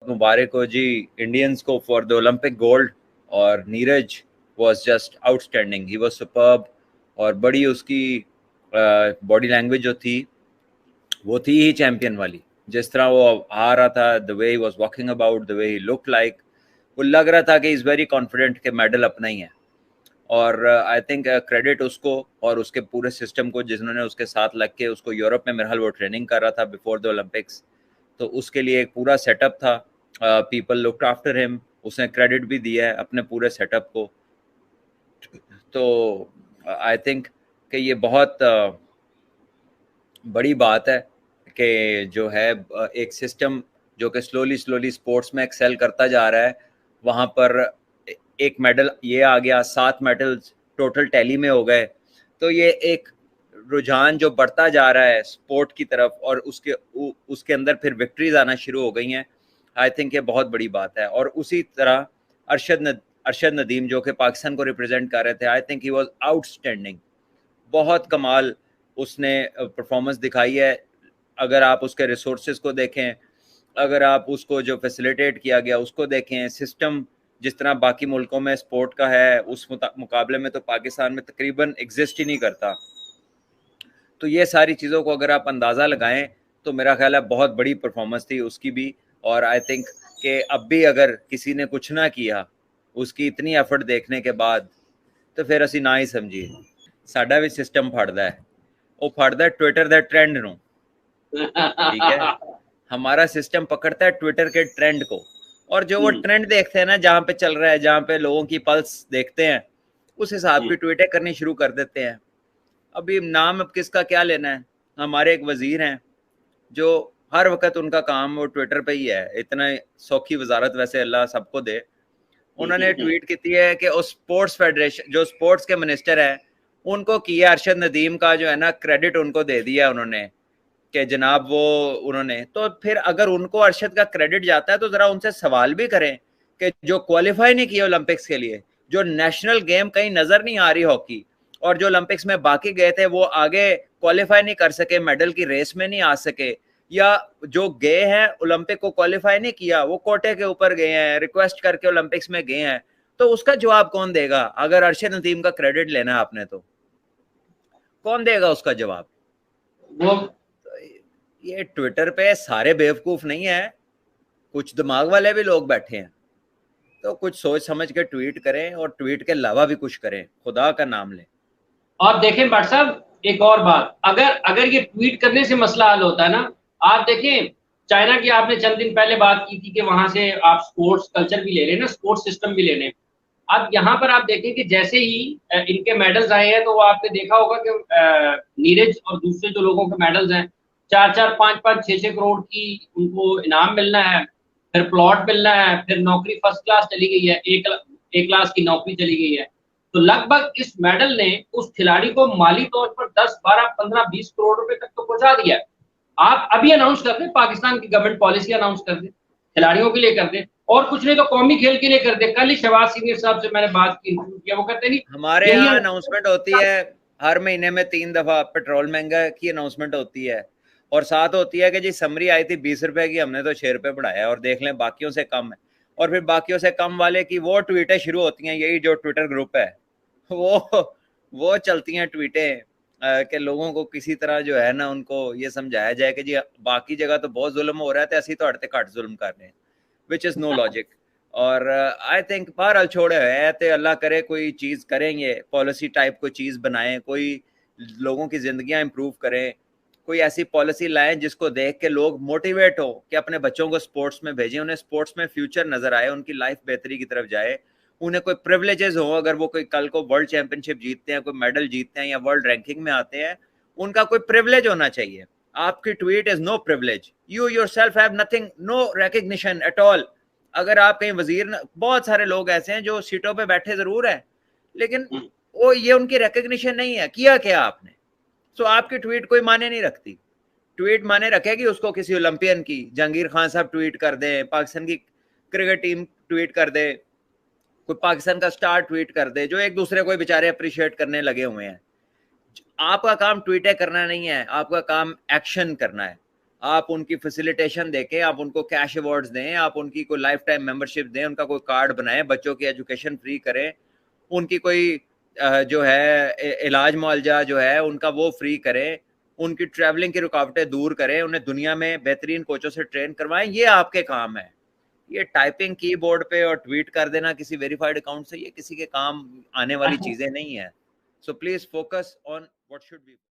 मुबारक हो जी इंडियंस को for the Olympic gold. और Neeraj was just outstanding, he was superb. और बड़ी उसकी बॉडी लैंग्वेज जो थी वो थी ही चैंपियन वाली। जिस तरह वो आ रहा था, the way he was walking about, the way he look like, वो लग रहा था कि इज़ वेरी कॉन्फिडेंट कि मेडल अपना ही है। और आई थिंक क्रेडिट उसको और उसके पूरे सिस्टम को, जिन्होंने उसके साथ लग के उसको यूरोप में मेरे ख्याल वो ट्रेनिंग कर रहा था बिफोर द ओलंपिक्स, तो उसके लिए एक पूरा सेटअप था। पीपल लुक्ड आफ्टर हिम, उसने क्रेडिट भी दिया है अपने पूरे सेटअप को। तो आई थिंक कि ये बहुत बड़ी बात है कि जो है एक सिस्टम जो कि स्लोली स्लोली स्पोर्ट्स में एक्सेल करता जा रहा है, वहाँ पर एक मेडल ये आ गया, 7 मेडल्स टोटल टैली में हो गए। तो ये एक रुझान जो बढ़ता जा रहा है स्पोर्ट की तरफ, और उसके अंदर फिर विक्ट्रीज आना शुरू हो गई हैं। आई थिंक ये बहुत बड़ी बात है। और उसी तरह अरशद नदीम जो कि पाकिस्तान को रिप्रेजेंट कर रहे थे, I think he was outstanding, बहुत कमाल उसने परफॉर्मेंस दिखाई है। अगर आप उसके रिसोर्सेज को देखें, अगर आप उसको जो फैसिलिटेट किया गया उसको देखें, सिस्टम जिस तरह बाकी मुल्कों में स्पोर्ट का है उस मुकाबले में तो पाकिस्तान में तकरीबन एग्जिस्ट ही नहीं करता। तो ये सारी चीज़ों को अगर आप अंदाज़ा लगाएं तो मेरा ख्याल है बहुत बड़ी परफॉर्मेंस थी उसकी भी। और आई थिंक कि अब भी अगर किसी ने कुछ ना किया उसकी इतनी एफर्ट देखने के बाद, तो फिर असी ना ही समझिए। साडा भी सिस्टम फड़दा है, वो फड़दा है ट्विटर दे ट्रेंड नूं, ठीक है। हमारा सिस्टम पकड़ता है ट्विटर के ट्रेंड को, और जो वो ट्रेंड देखते हैं ना, जहाँ पे चल रहा है, जहाँ पे लोगों की पल्स देखते हैं, उस हिसाब की ट्वीटें करनी शुरू कर देते हैं। अभी नाम अब किसका क्या लेना है। हमारे एक वजीर हैं जो हर वक्त उनका काम वो ट्विटर पे ही है, इतना सौखी वजारत वैसे अल्लाह सबको दे। उन्होंने ट्वीट की है कि उस स्पोर्ट्स फेडरेशन जो स्पोर्ट्स के मिनिस्टर है उनको किया अरशद नदीम का जो है ना क्रेडिट उनको दे दिया उन्होंने, कि जनाब वो उन्होंने, तो फिर अगर उनको अरशद का क्रेडिट जाता है तो जरा उनसे सवाल भी करें कि जो क्वालिफाई नहीं किए ओलंपिक्स के लिए, जो नेशनल गेम कहीं नजर नहीं आ रही हॉकी, और जो ओलंपिक्स में बाकी गए थे वो आगे क्वालिफाई नहीं कर सके, मेडल की रेस में नहीं आ सके, या जो गए हैं ओलंपिक को क्वालिफाई नहीं किया, वो कोटे के ऊपर गए हैं, रिक्वेस्ट करके ओलंपिक्स में गए हैं, तो उसका जवाब कौन देगा? अगर अरशद नदीम का क्रेडिट लेना है आपने तो कौन देगा उसका जवाब? वो ये ट्विटर पे सारे बेवकूफ नहीं है, कुछ दिमाग वाले भी लोग बैठे हैं। तो कुछ सोच समझ के ट्वीट करें, और ट्वीट के अलावा भी कुछ करें, खुदा का नाम लें। और देखें भट्ट साहब, एक और बात, अगर अगर ये ट्वीट करने से मसला हल होता है ना, आप देखें चाइना की आपने चंद दिन पहले बात की थी कि वहां से आप स्पोर्ट्स कल्चर भी ले रहे हैं ना, स्पोर्ट्स सिस्टम भी ले रहे हैं। अब यहाँ पर आप देखें कि जैसे ही इनके मेडल्स आए हैं, तो वो आपने देखा होगा कि नीरज और दूसरे जो लोगों के मेडल्स हैं, 4-4, 5-5, 6-6 करोड़ की उनको इनाम मिलना है, फिर प्लॉट मिलना है, फिर नौकरी फर्स्ट क्लास चली गई है, एक क्लास की नौकरी चली गई है। तो लगभग इस मेडल ने उस खिलाड़ी को माली तौर पर 10, 12, 15, 20 करोड़ रुपए तक तो पहुंचा दिया। आप अभी अनाउंस कर दें, पाकिस्तान की गवर्नमेंट पॉलिसी अनाउंस कर दे, खिलाड़ियों के लिए कर दे, और कुछ नहीं तो कौमी खेल के लिए कर दे। कल ही शहबाज सीनियर साहब से मैंने बात की, वो कहते नहीं हमारे यहाँ अनाउंसमेंट होती है हर महीने में 3 दफा, पेट्रोल महंगा की अनाउंसमेंट होती है, और साथ होती है कि जी समरी आई थी 20 रुपए की, हमने तो 6 रुपए बढ़ाया, और देख लें बाकियों से कम है। और फिर बाकियों से कम वाले की वो ट्वीटें शुरू होती हैं, यही जो ट्विटर ग्रुप है वो चलती हैं ट्वीटें कि लोगों को किसी तरह जो है ना उनको ये समझाया जाए कि जी बाकी जगह तो बहुत जुल्म हो रहा है, तो ऐसी तो हटते घट जुल्म कर रहे हैं, विच इज़ नो लॉजिक। और आई थिंक बहरहाल छोड़े है तो अल्लाह करे कोई चीज़ करेंगे, पॉलिसी टाइप कोई चीज़ बनाएं, कोई लोगों की ज़िंदगियां इंप्रूव करें, कोई ऐसी पॉलिसी लाएं जिसको देख के लोग मोटिवेट हो कि अपने बच्चों को स्पोर्ट्स में भेजें, उन्हें स्पोर्ट्स में फ्यूचर नजर आए, उनकी लाइफ बेहतरी की तरफ जाए, उन्हें कोई प्रिविलेजेस हो, अगर वो कोई कल को वर्ल्ड चैंपियनशिप जीतते हैं, कोई मेडल जीतते हैं या वर्ल्ड रैंकिंग में आते हैं, उनका कोई प्रिविलेज होना चाहिए। आपकी tweet is no privilege, you yourself have nothing, no recognition at all. अगर आप कहीं वजीर, बहुत सारे लोग ऐसे हैं जो सीटों पे बैठे जरूर है, लेकिन वो ये उनकी रिकग्निशन नहीं है, किया क्या आपने? तो आपकी ट्वीट कोई माने नहीं रखती। ट्वीट माने रखेगी उसको किसी ओलंपियन की, जहांगीर खान साहब ट्वीट कर दें, पाकिस्तान की क्रिकेट टीम ट्वीट कर दे, कोई पाकिस्तान का स्टार ट्वीट कर दे, जो एक दूसरे को बेचारे अप्रिशिएट करने लगे हुए हैं। आपका काम ट्वीटें करना नहीं है, आपका काम एक्शन करना है। आप उनकी फैसिलिटेशन देके आप उनको कैश अवार्ड्स दें, आप उनकी कोई लाइफ टाइम मेंबरशिप दें, उनका कोई कार्ड बनाएं, बच्चों की एजुकेशन फ्री करें, उनकी कोई जो है इलाज मुआवजा जो है उनका वो फ्री करें, उनकी ट्रैवलिंग की रुकावटें दूर करें, उन्हें दुनिया में बेहतरीन कोचों से ट्रेन करवाएं। ये आपके काम है। ये टाइपिंग कीबोर्ड पे और ट्वीट कर देना किसी वेरीफाइड अकाउंट से, ये किसी के काम आने वाली चीजें नहीं है। So please focus on what should be.